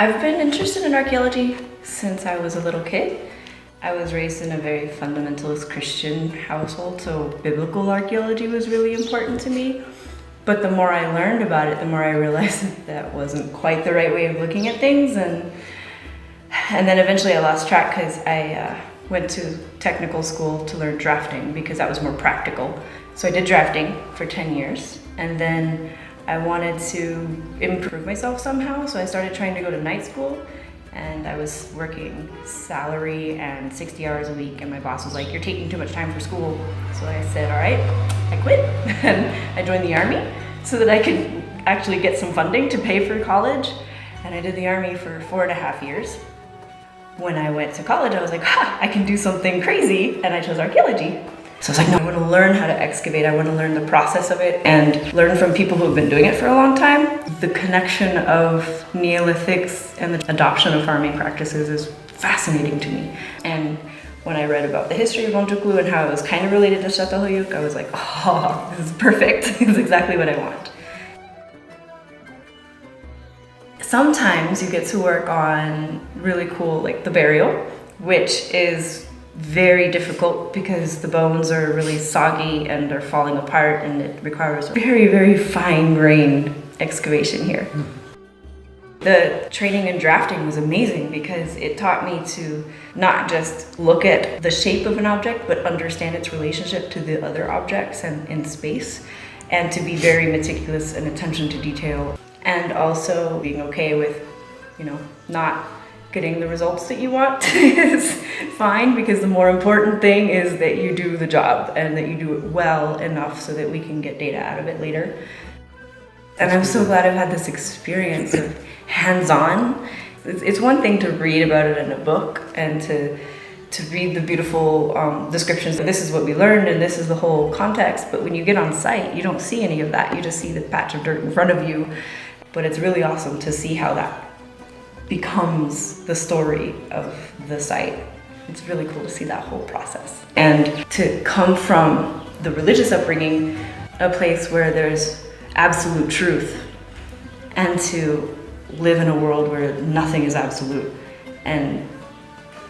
I've been interested in archaeology since I was a little kid. I was raised in a very fundamentalist Christian household, so biblical archaeology was really important to me. But the more I learned about it, the more I realized that wasn't quite the right way of looking at things. And then eventually I lost track because I went to technical school to learn drafting because that was more practical. So I did drafting for 10 years, and then I wanted to improve myself somehow, so I started trying to go to night school, and I was working salary and 60 hours a week, and my boss was like, "You're taking too much time for school." So I said, "All right," I quit, and I joined the Army so that I could actually get some funding to pay for college, and I did the Army for 4.5 years. When I went to college, I was like, I can do something crazy, and I chose archaeology. So I was like, no, I want to learn how to excavate. I want to learn the process of it and learn from people who have been doing it for a long time. The connection of Neolithics and the adoption of farming practices is fascinating to me. And when I read about the history of Onjuklu and how it was kind of related to Çatalhöyük, I was like, oh, this is perfect. This is exactly what I want. Sometimes you get to work on really cool, like the burial, which is very difficult because the bones are really soggy and are falling apart, and it requires very, very fine-grained excavation here. The training in drafting was amazing because it taught me to not just look at the shape of an object, but understand its relationship to the other objects and in space, and to be very meticulous and attention to detail, and also being okay with, not getting the results that you want is fine, because the more important thing is that you do the job and that you do it well enough so that we can get data out of it later. And I'm so glad I've had this experience of hands-on. It's one thing to read about it in a book and to read the beautiful descriptions. This is what we learned and this is the whole context, but when you get on site, you don't see any of that. You just see the patch of dirt in front of you. But it's really awesome to see how that becomes the story of the site. It's really cool to see that whole process. And to come from the religious upbringing, a place where there's absolute truth, and to live in a world where nothing is absolute, and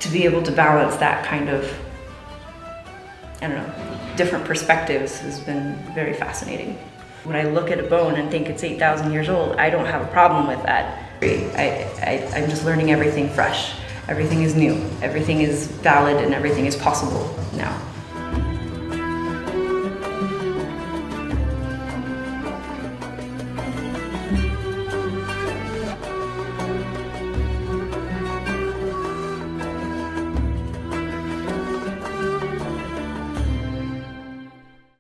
to be able to balance that kind of, different perspectives has been very fascinating. When I look at a bone and think it's 8,000 years old, I don't have a problem with that. I'm just learning everything fresh. Everything is new, everything is valid, and everything is possible now.